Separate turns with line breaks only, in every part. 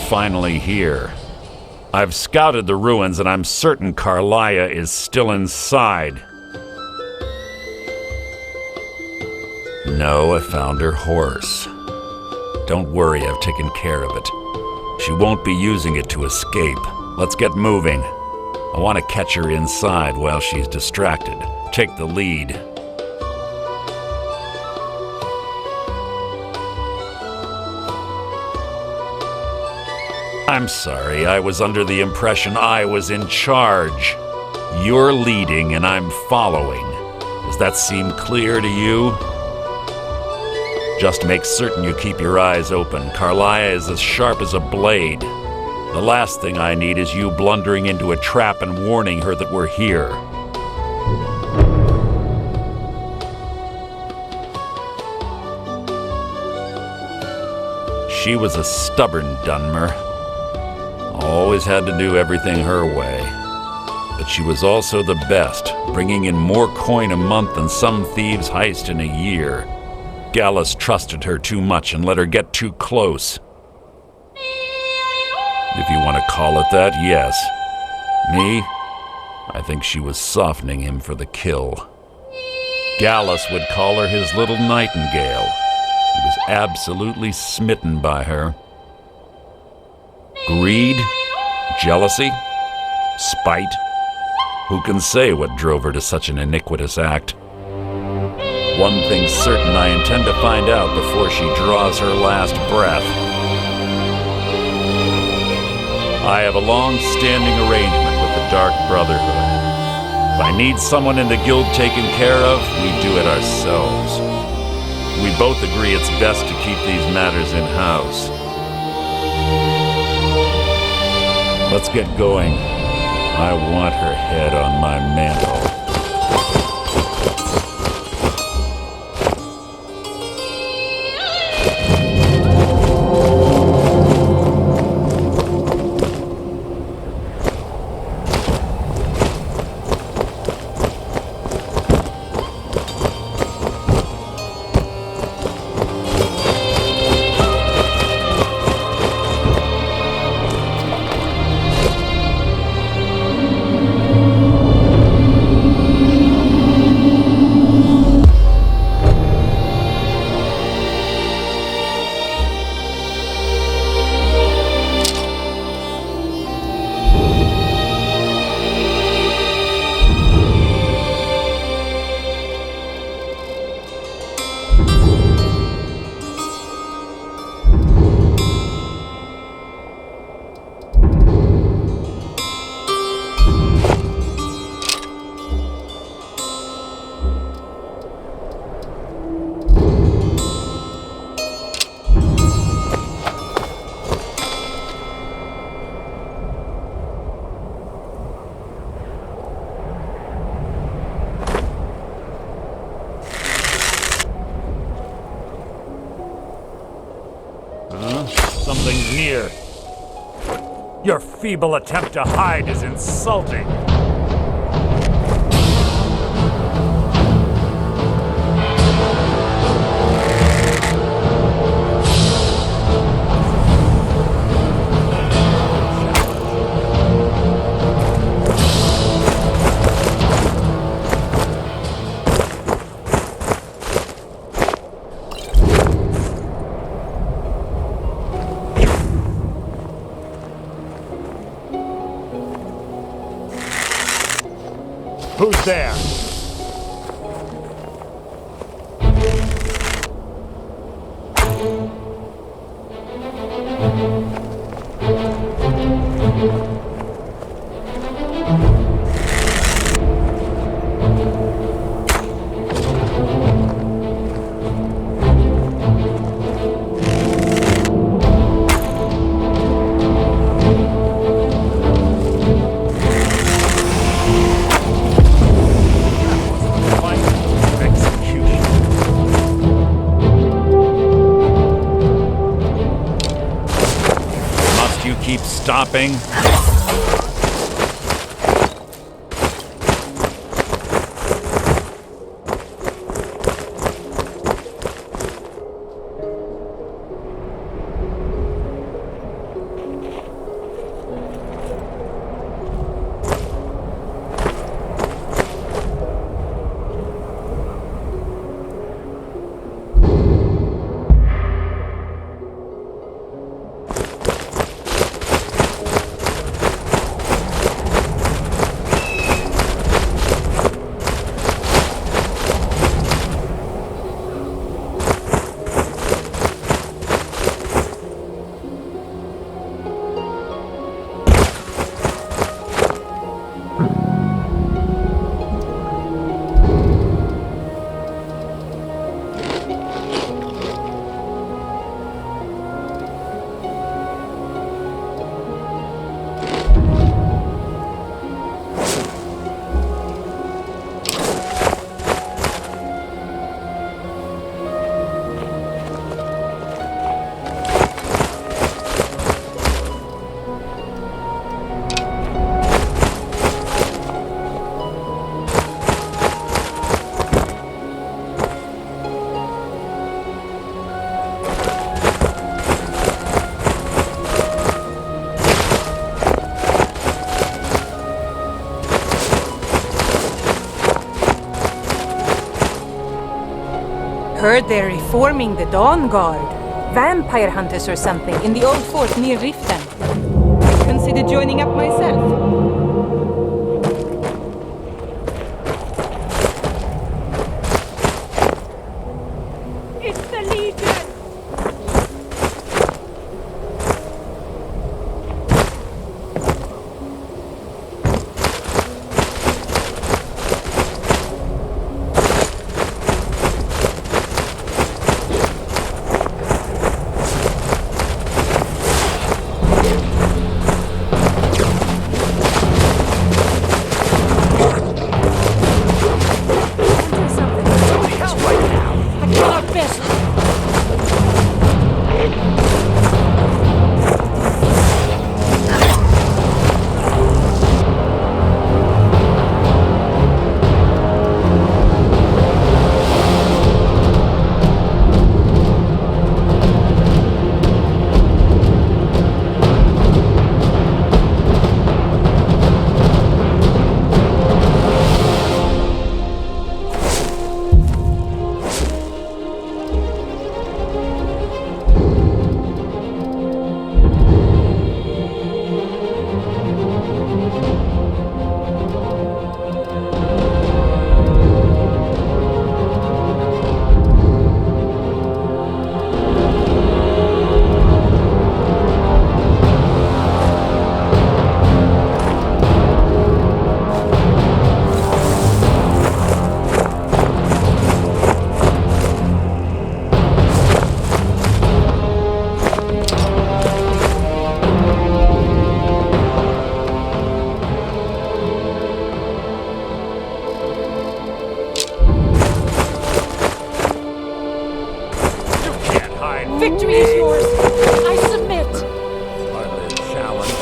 finally here. I've scouted the ruins and I'm certain Carlia is still inside. No, I found her horse. Don't worry, I've taken care of it. She won't be using it to escape. Let's get moving. I want to catch her inside while she's distracted. Take the lead. I'm sorry, I was under the impression I was in charge. You're leading and I'm following. Does that seem clear to you? Just make certain you keep your eyes open. Carlia is as sharp as a blade. The last thing I need is you blundering into a trap and warning her that we're here. She was a stubborn Dunmer. Always had to do everything her way. But she was also the best, bringing in more coin a month than some thieves heist in a year. Gallus trusted her too much and let her get too close. If you want to call it that, yes. Me? I think she was softening him for the kill. Gallus would call her his little nightingale. He was absolutely smitten by her. Greed? Jealousy? Spite? Who can say what drove her to such an iniquitous act? One thing's certain, I intend to find out before she draws her last breath. I have a long-standing arrangement with the Dark Brotherhood. If I need someone in the guild taken care of, we do it ourselves. We both agree it's best to keep these matters in-house. Let's get going. I want her head on my mantle. Something's near. Your feeble attempt to hide is insulting. Who's there? Keep stopping.
heard they're reforming the Dawn Guard. Vampire hunters or something in the old fort near Riften. I consider joining up myself.
Victory is yours. I submit.
Hardly a challenge.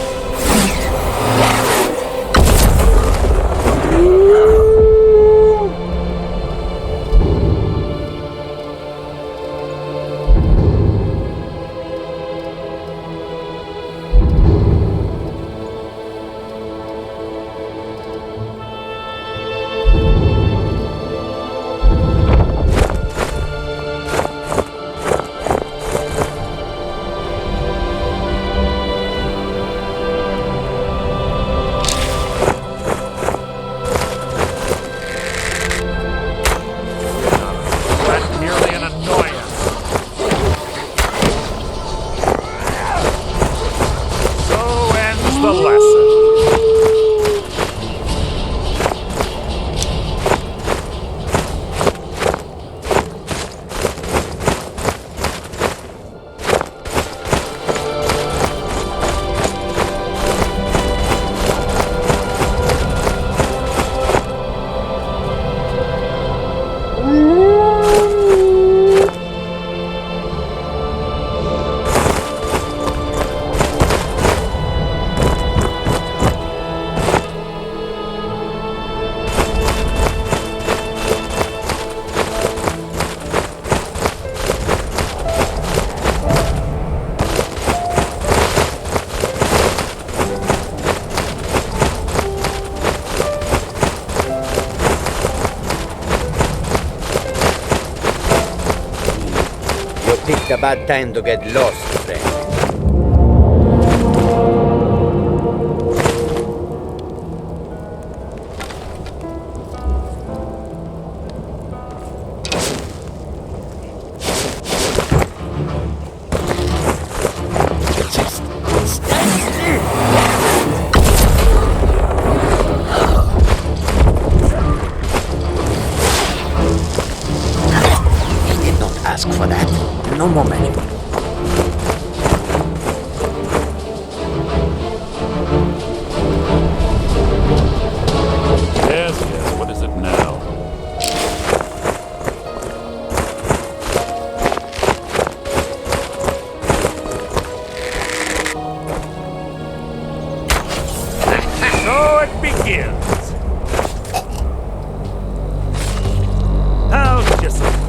The lesson.
Picked a bad time to get lost, friend. He did not ask for that. No more money.
Yes, what is it now? So it begins. How disappointing.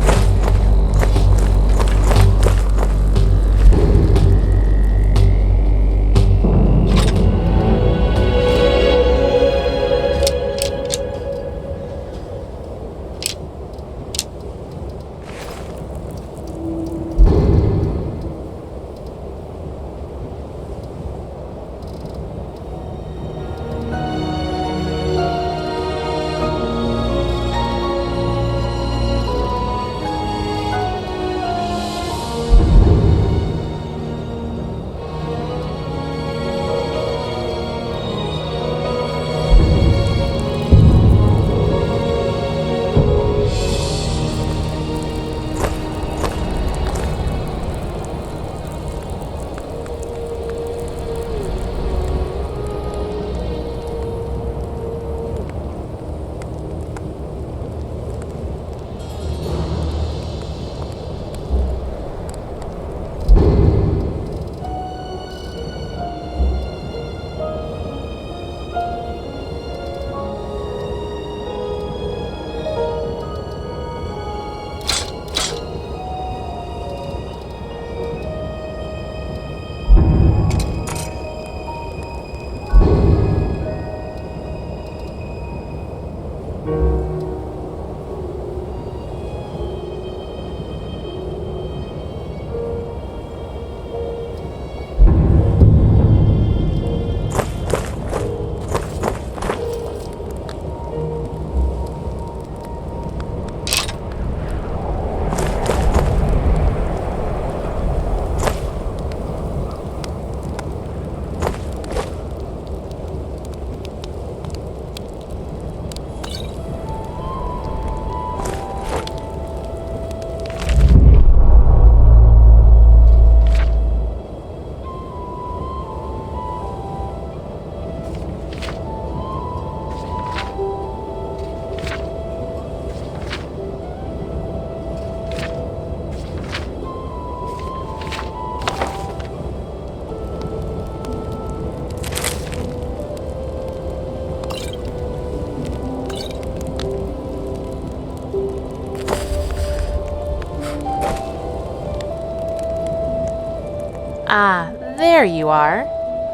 Ah, there you are.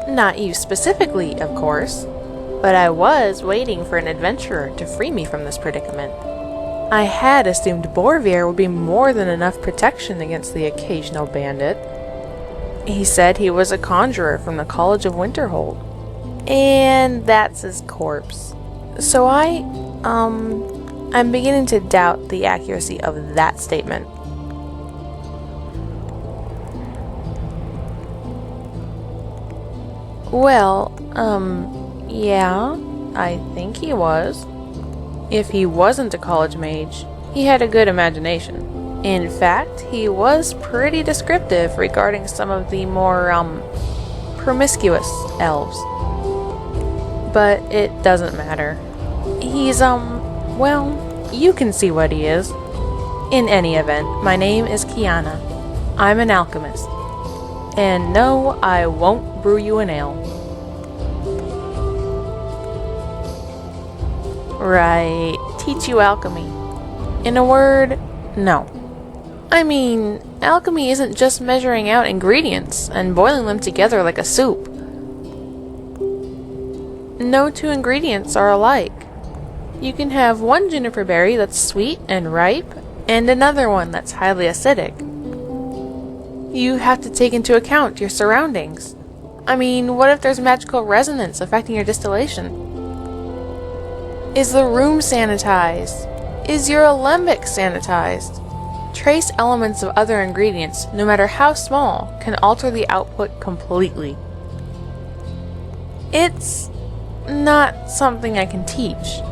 Not you specifically, of course, but I was waiting for an adventurer to free me from this predicament. I had assumed Borvir would be more than enough protection against the occasional bandit. He said he was a conjurer from the College of Winterhold, and that's his corpse. So I'm beginning to doubt the accuracy of that statement. Well, yeah, I think he was. If he wasn't a college mage, he had a good imagination. In fact, he was pretty descriptive regarding some of the more, promiscuous elves. But it doesn't matter. He's, well, you can see what he is. In any event, my name is Kiana. I'm an alchemist. And no, I won't brew you an ale. Right, teach you alchemy. In a word, no. I mean, alchemy isn't just measuring out ingredients and boiling them together like a soup. No two ingredients are alike. You can have one juniper berry that's sweet and ripe, and another one that's highly acidic. You have to take into account your surroundings. I mean, what if there's magical resonance affecting your distillation? Is the room sanitized? Is your alembic sanitized? Trace elements of other ingredients, no matter how small, can alter the output completely. It's not something I can teach.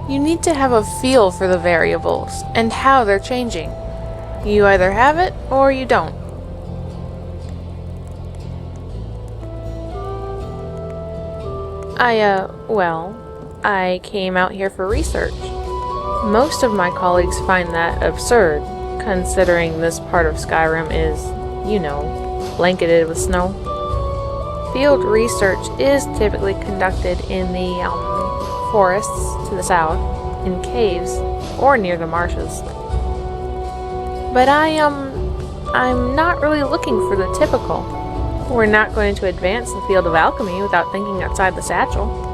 You need to have a feel for the variables and how they're changing. You either have it or you don't. I came out here for research. Most of my colleagues find that absurd, considering this part of Skyrim is, blanketed with snow. Field research is typically conducted in the forests to the south, in caves, or near the marshes. But I'm not really looking for the typical. We're not going to advance the field of alchemy without thinking outside the satchel.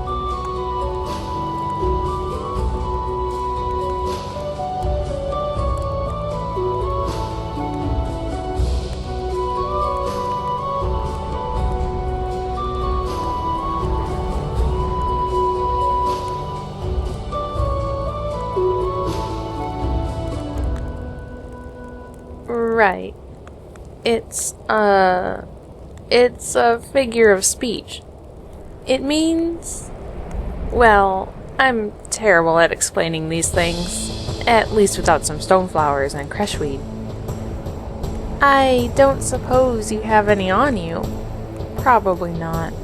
Right. It's a figure of speech. It means... Well, I'm terrible at explaining these things, at least without some stoneflowers and creshweed. I don't suppose you have any on you. Probably not.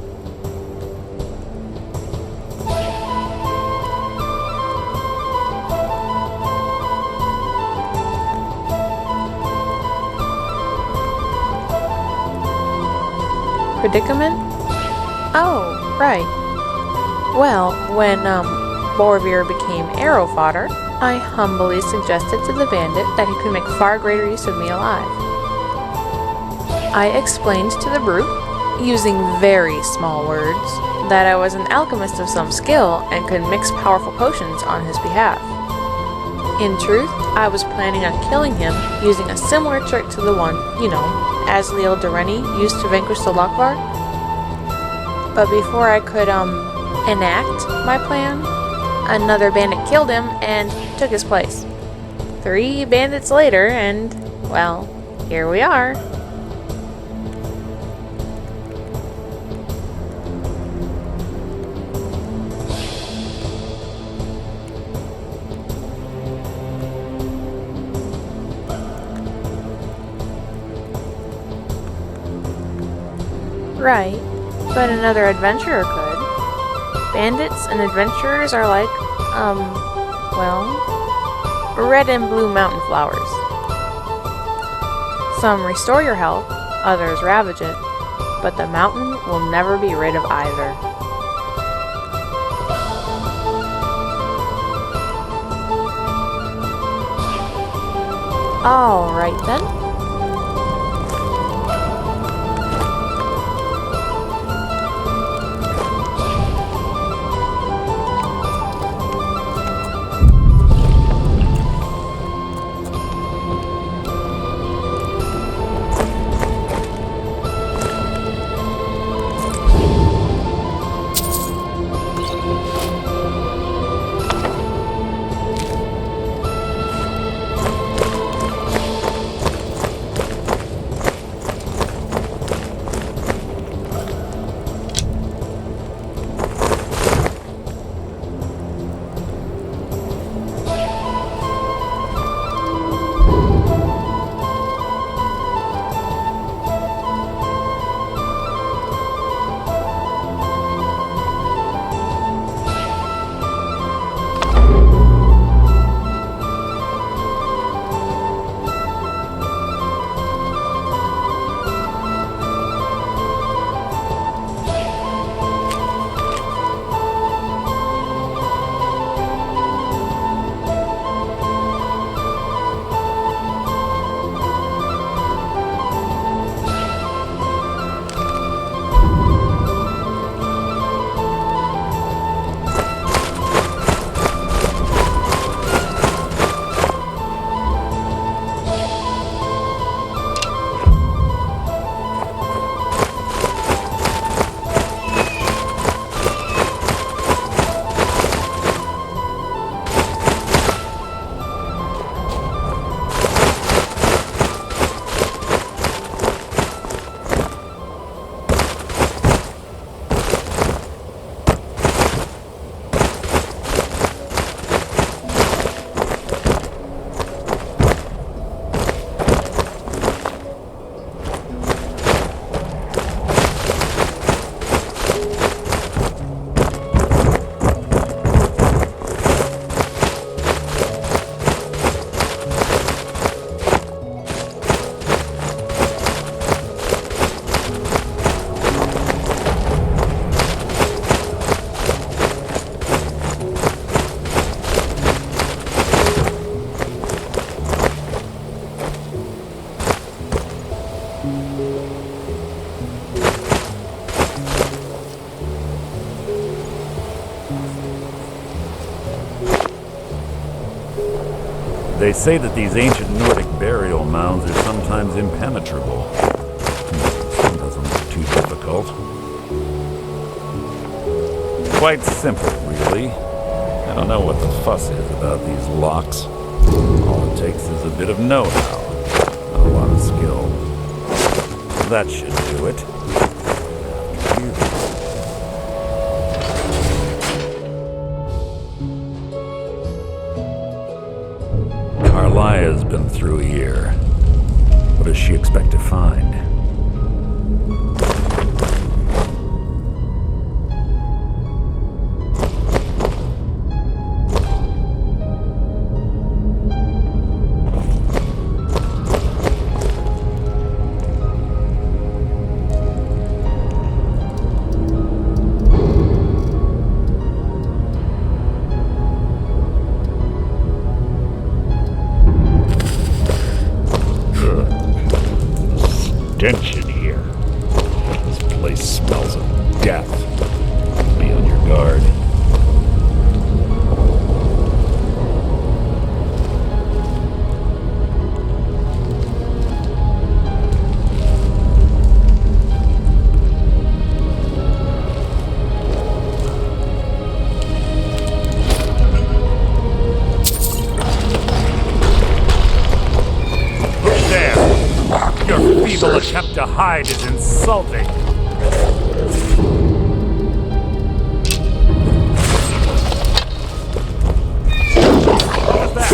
Predicament? Oh, right. Well, when, Borvir became arrow fodder, I humbly suggested to the bandit that he could make far greater use of me alive. I explained to the brute, using very small words, that I was an alchemist of some skill and could mix powerful potions on his behalf. In truth, I was planning on killing him using a similar trick to the one, Asliel Dureni used to vanquish the Lockvar. But before I could, enact my plan, another bandit killed him and took his place. 3 bandits later, and, well, here we are. Right, but another adventurer could. Bandits and adventurers are like, red and blue mountain flowers. Some restore your health, others ravage it, but the mountain will never be rid of either. Alright then.
They say that these ancient Nordic burial mounds are sometimes impenetrable. Doesn't look too difficult. Quite simple, really. I don't know what the fuss is about these locks. All it takes is a bit of know-how, not a lot of skill. That should do it. Carlia's been through here. What does she expect to find? Stench in here. This place smells of death. Be on your guard. Your feeble attempt to hide is insulting. What is that?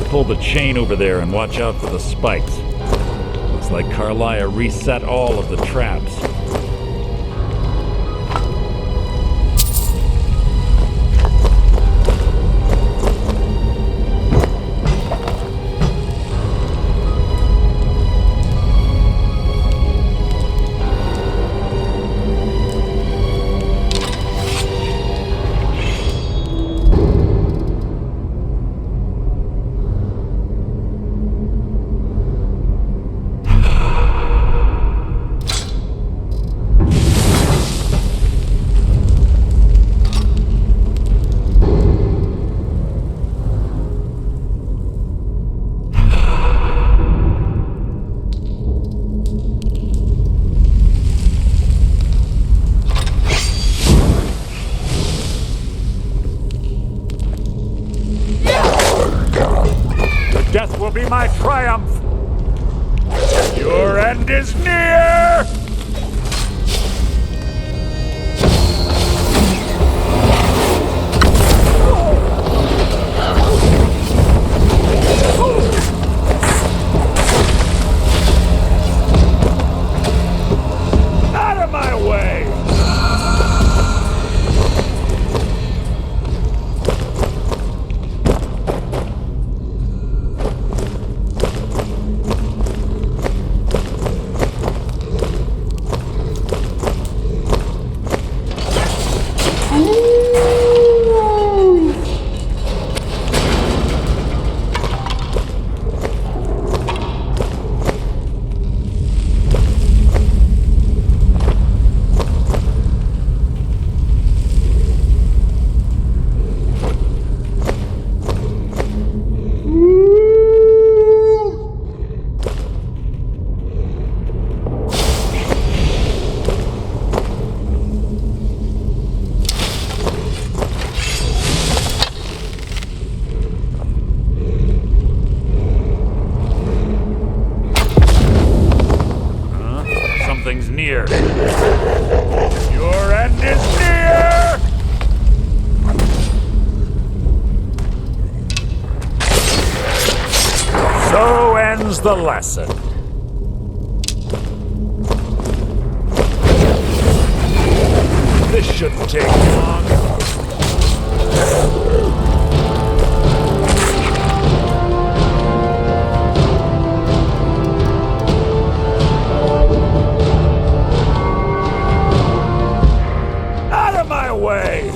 Pull the chain over there and watch out for the spikes. Looks like Carlia reset all of the traps. Death will be my triumph! Your end is near! Out of my way! the lesson. This shouldn't take long. Out of my way!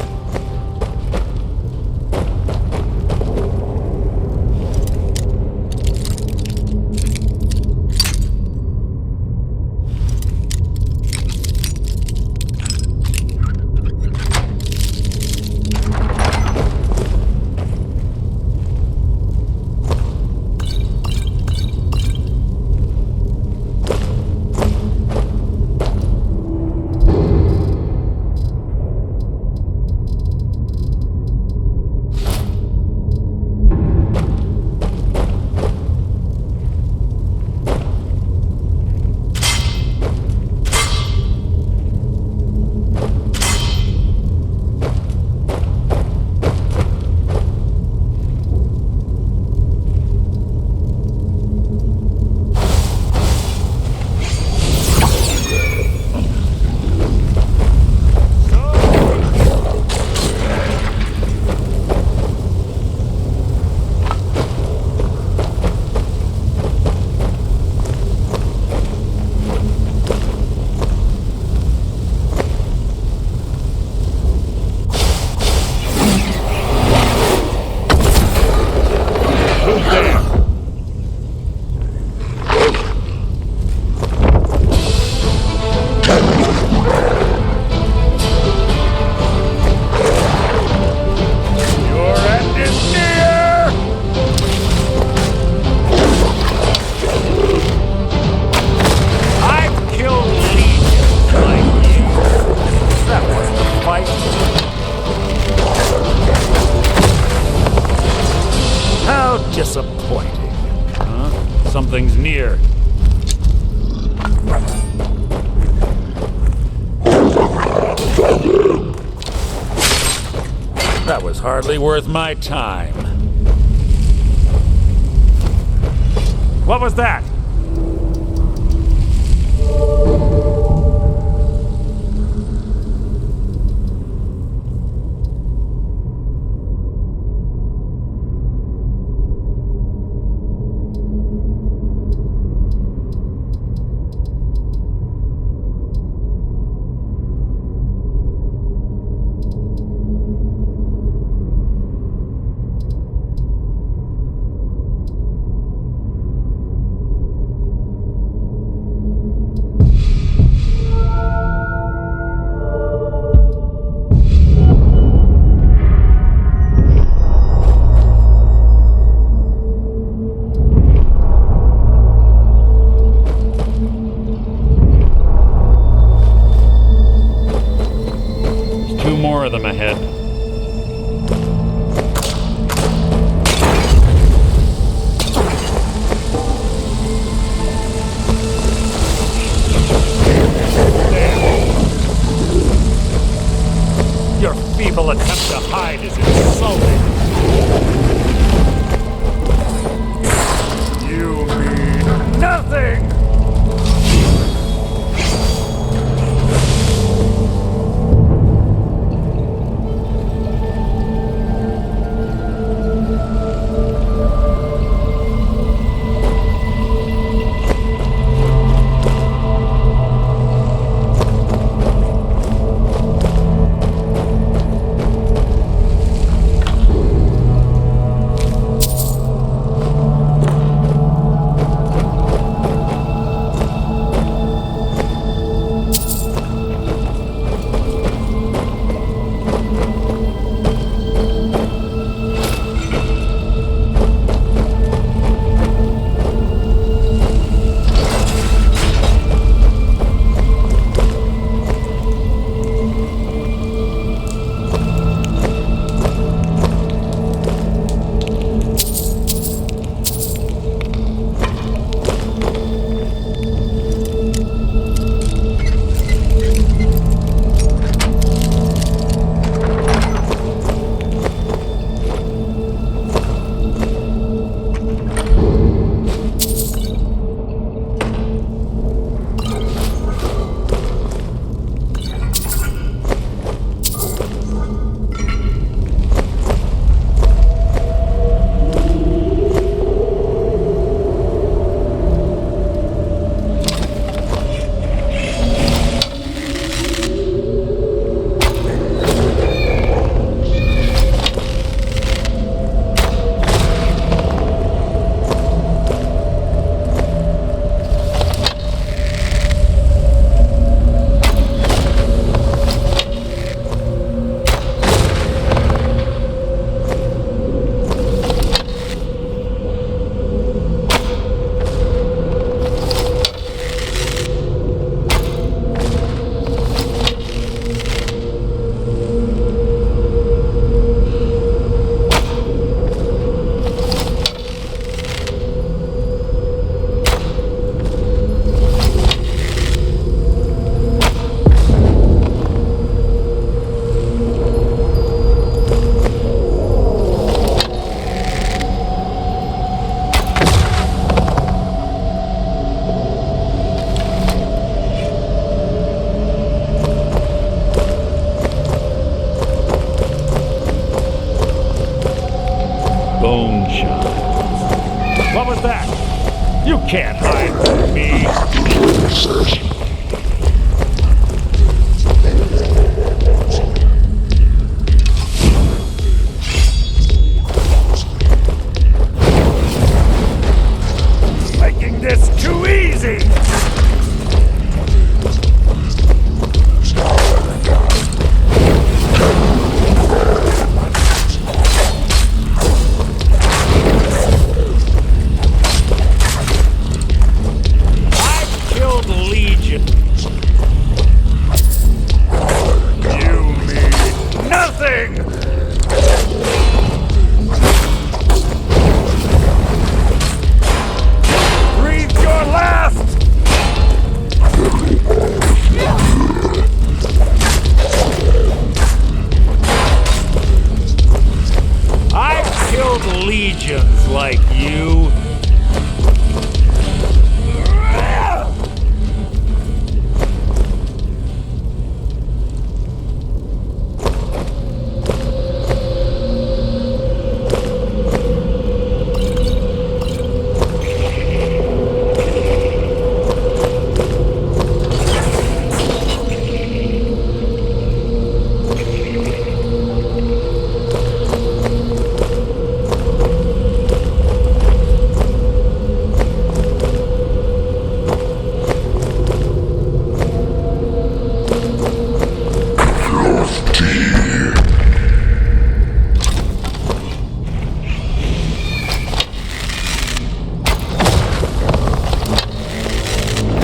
Disappointing. Huh? Something's near. That was hardly worth my time. What was that? More of them ahead. Your feeble attempt to hide is insulting. You mean nothing! bone chimes. What was that? You can't hide from me. Making this too easy. Legion. You mean nothing! Breathe your last! I've killed legions like you.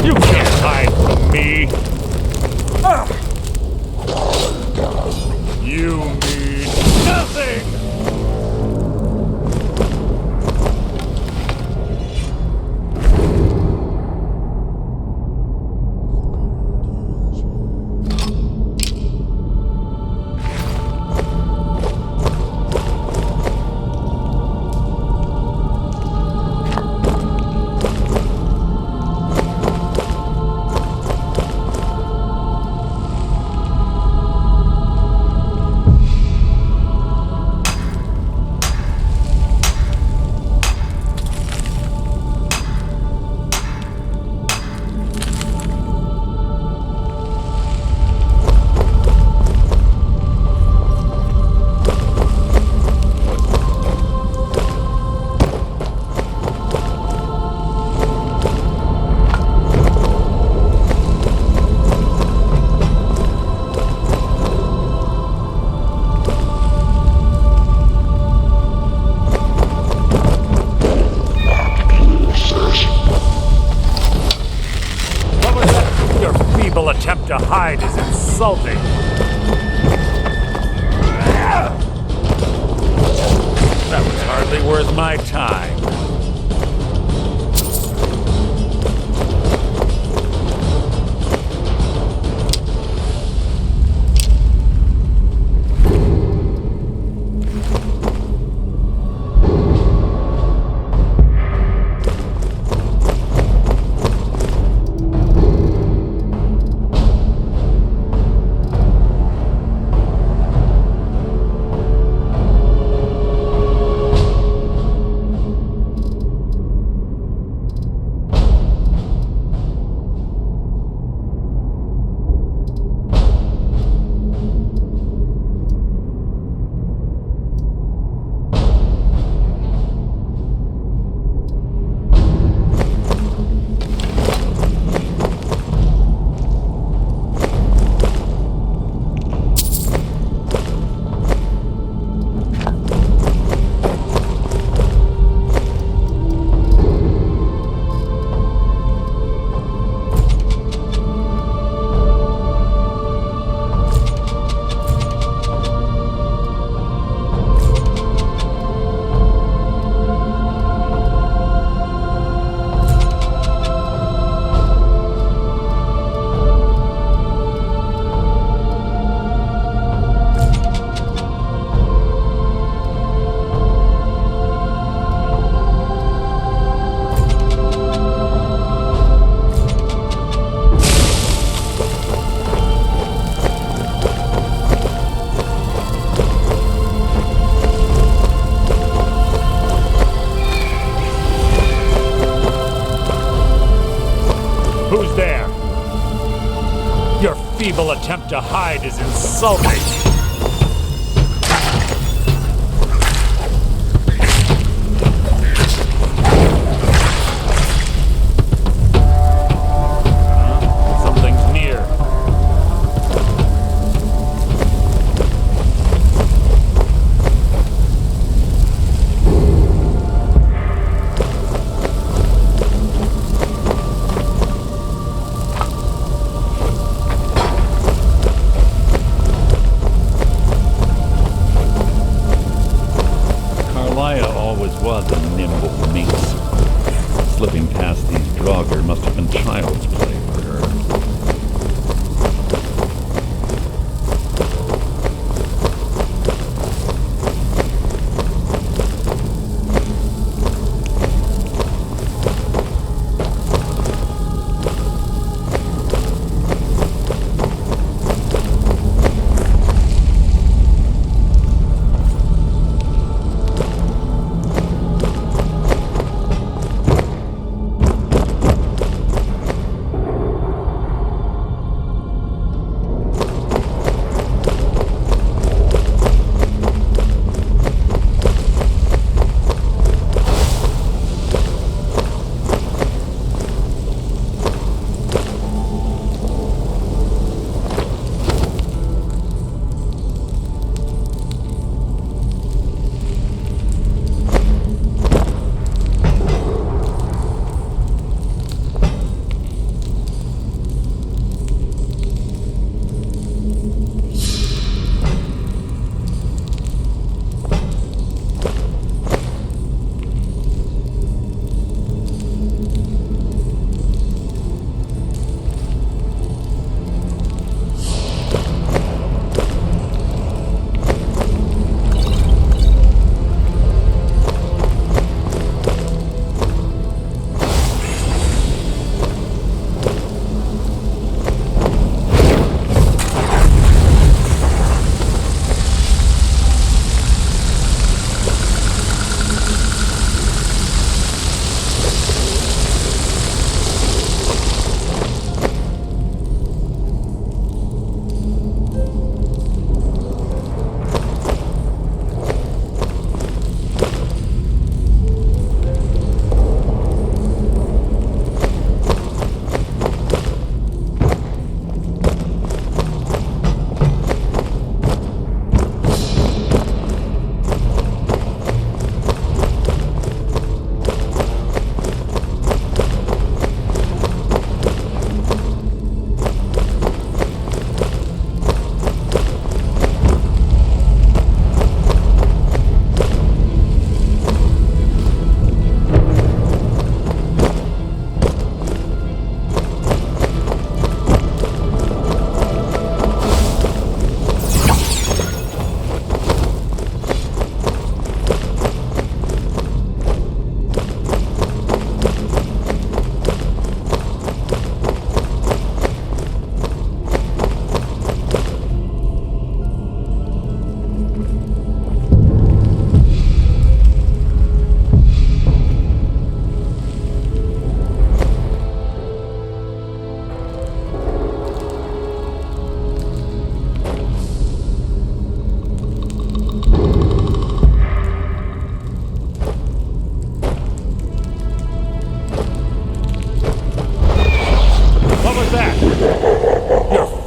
You can't hide from me. You mean nothing! Attempt to hide is insulting. That was hardly worth my time. Who's there? Your feeble attempt to hide is insulting. Something's near. Was a nimble minx. Slipping past these Draugr must have been child's play for her.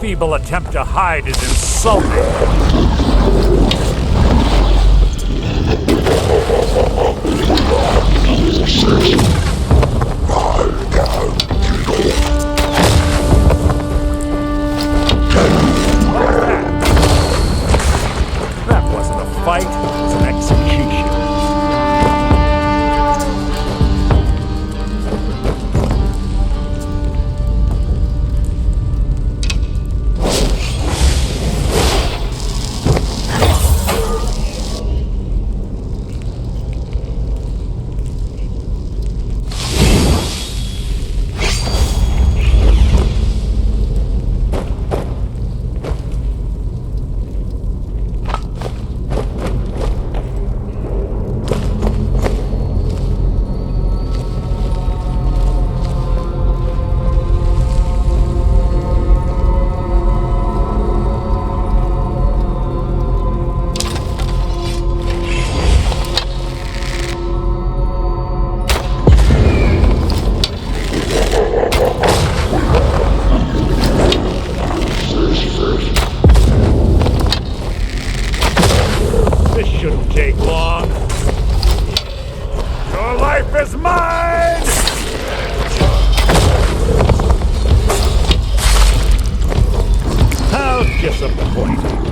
feeble attempt to hide is insulting. That wasn't a fight, it was an execution. life is mine! How disappointing.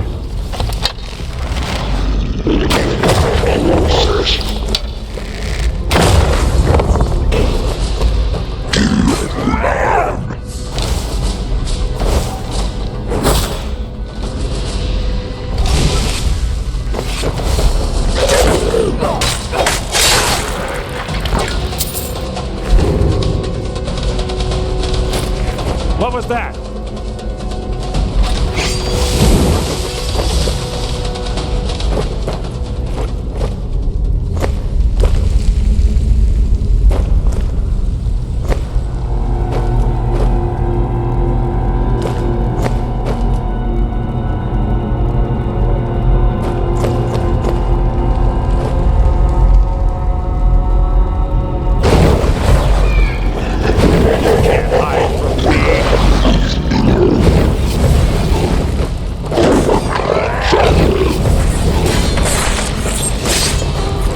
What was that?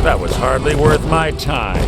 That was hardly worth my time.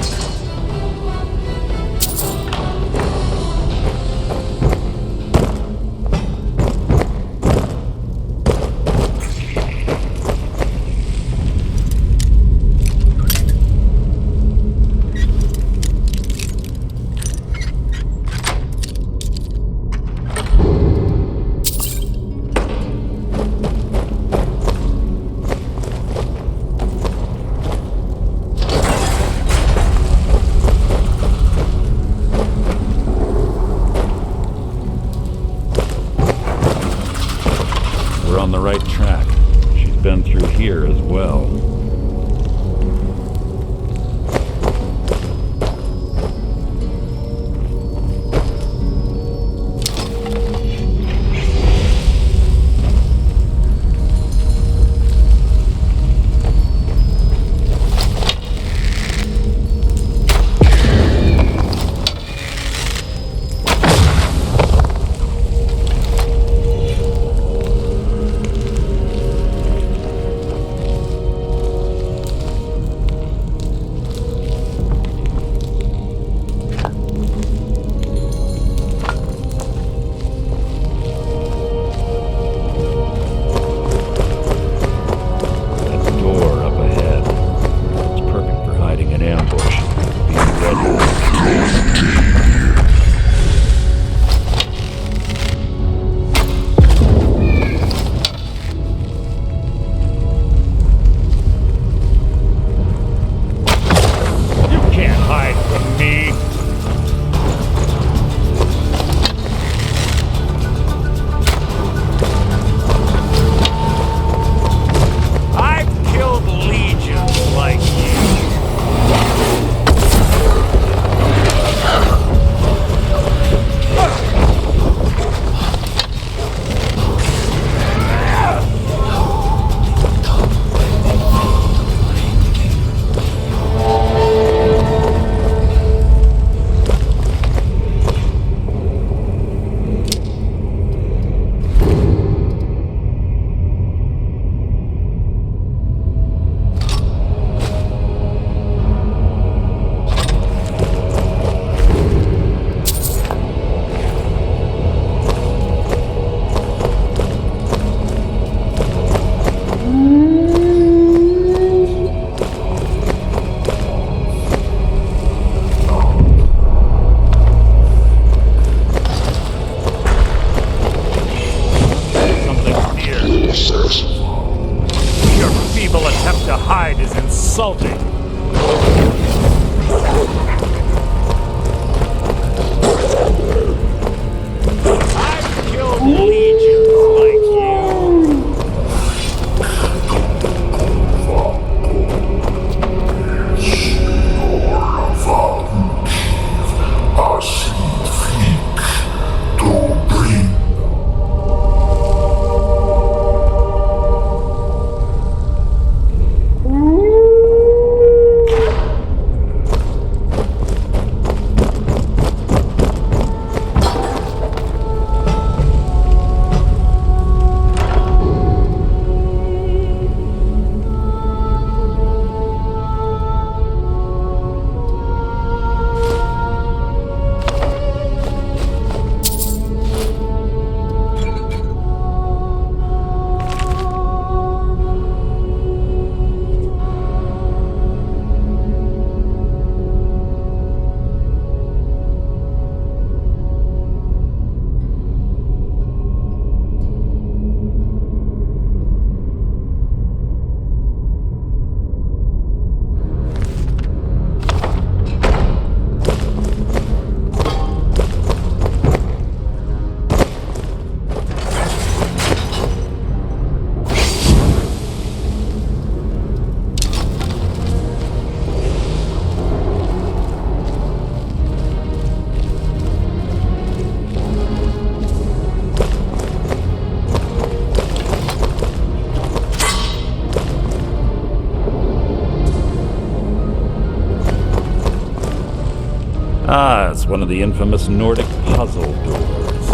Ah, it's one of the infamous Nordic puzzle doors.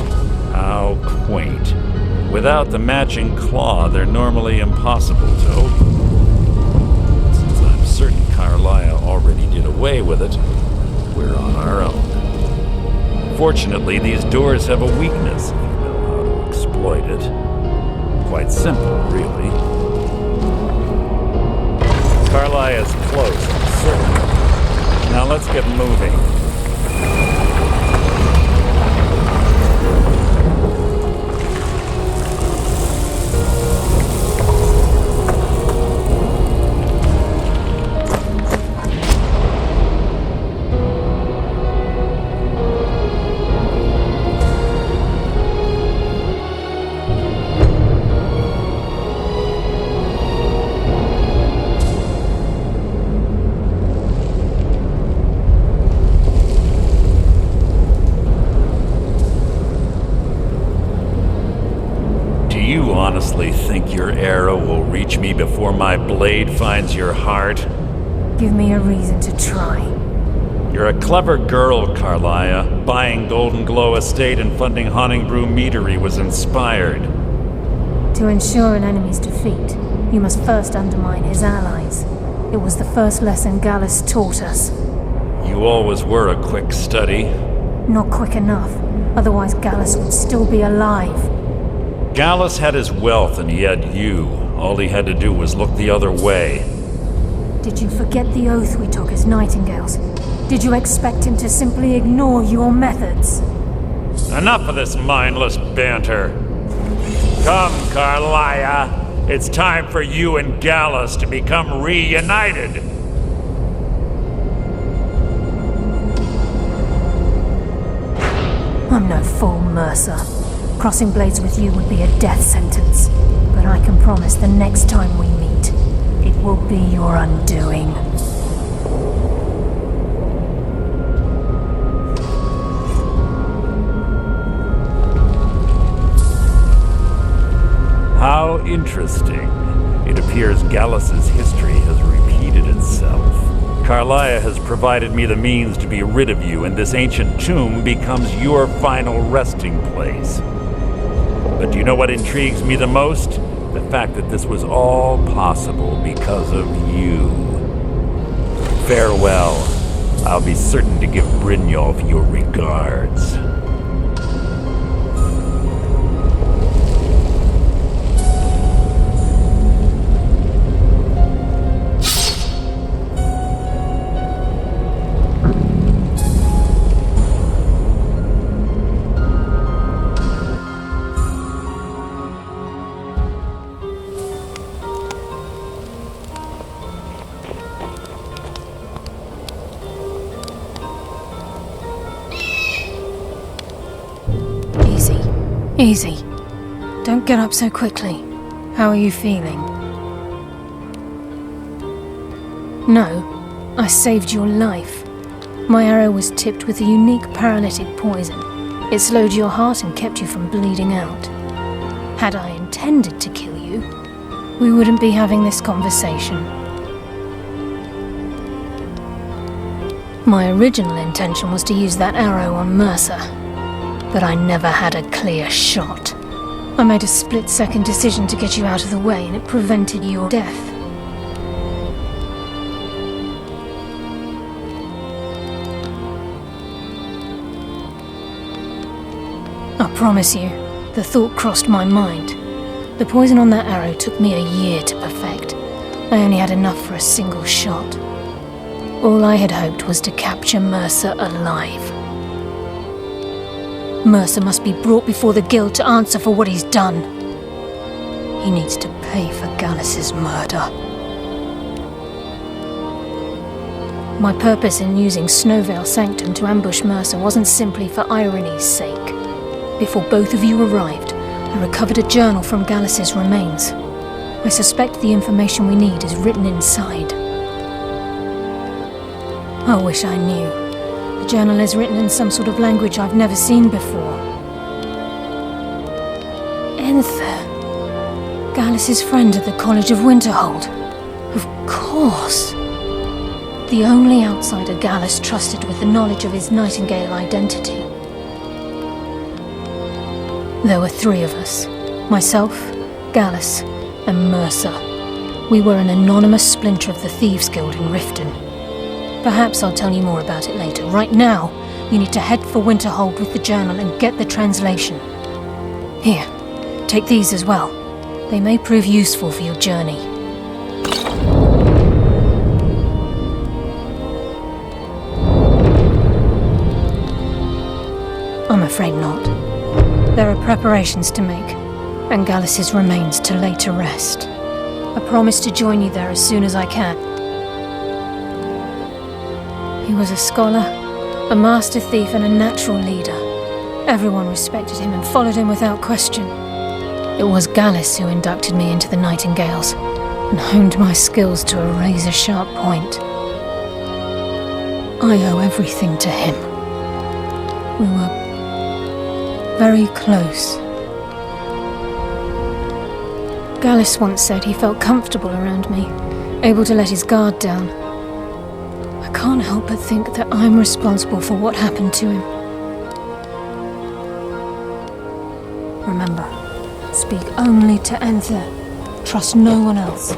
How quaint. Without the matching claw, they're normally impossible to open. Since I'm certain Carlia already did away with it, we're on our own. Fortunately, these doors have a weakness if you know how to exploit it. Quite simple, really. Carlia is close, I'm certain. Now let's get moving. You honestly think your arrow will reach me before my blade finds your heart?
Give me a reason to try.
You're a clever girl, Carlia. Buying Golden Glow Estate and funding Haunting Brew Meadery was inspired.
To ensure an enemy's defeat, you must first undermine his allies. It was the first lesson Gallus taught us.
You always were a quick study.
Not quick enough, otherwise Gallus would still be alive.
Gallus had his wealth and he had you. All he had to do was look the other way.
Did you forget the oath we took as Nightingales? Did you expect him to simply ignore your methods?
Enough of this mindless banter. Come, Carlia. It's time for you and Gallus to become reunited.
I'm no fool, Mercer. Crossing blades with you would be a death sentence. But I can promise the next time we meet, it will be your undoing.
How interesting. It appears Gallus's history has repeated itself. Carlia has provided me the means to be rid of you, and this ancient tomb becomes your final resting place. But do you know what intrigues me the most? The fact that this was all possible because of you. Farewell. I'll be certain to give Brynjolf your regards.
Easy. Don't get up so quickly. How are you feeling? No, I saved your life. My arrow was tipped with a unique paralytic poison. It slowed your heart and kept you from bleeding out. Had I intended to kill you, we wouldn't be having this conversation. My original intention was to use that arrow on Mercer, but I never had a clear shot. I made a split-second decision to get you out of the way, and it prevented your death. I promise you, the thought crossed my mind. The poison on that arrow took me a year to perfect. I only had enough for a single shot. All I had hoped was to capture Mercer alive. Mercer must be brought before the guild to answer for what he's done. He needs to pay for Gallus's murder. My purpose in using Snowvale Sanctum to ambush Mercer wasn't simply for irony's sake. Before both of you arrived, I recovered a journal from Gallus's remains. I suspect the information we need is written inside. I wish I knew. The journal is written in some sort of language I've never seen before. Enther. Gallus's friend at the College of Winterhold. Of course. The only outsider Gallus trusted with the knowledge of his Nightingale identity. There were 3 of us. Myself, Gallus, and Mercer. We were an anonymous splinter of the Thieves Guild in Riften. Perhaps I'll tell you more about it later. Right now, you need to head for Winterhold with the journal and get the translation. Here, take these as well. They may prove useful for your journey. I'm afraid not. There are preparations to make, and Gallus's remains to lay to rest. I promise to join you there as soon as I can. He was a scholar, a master thief, and a natural leader. Everyone respected him and followed him without question. It was Gallus who inducted me into the Nightingales and honed my skills to a razor-sharp point. I owe everything to him. We were very close. Gallus once said he felt comfortable around me, able to let his guard down. I can't help but think that I'm responsible for what happened to him. Remember, speak only to Anther. Trust no one else.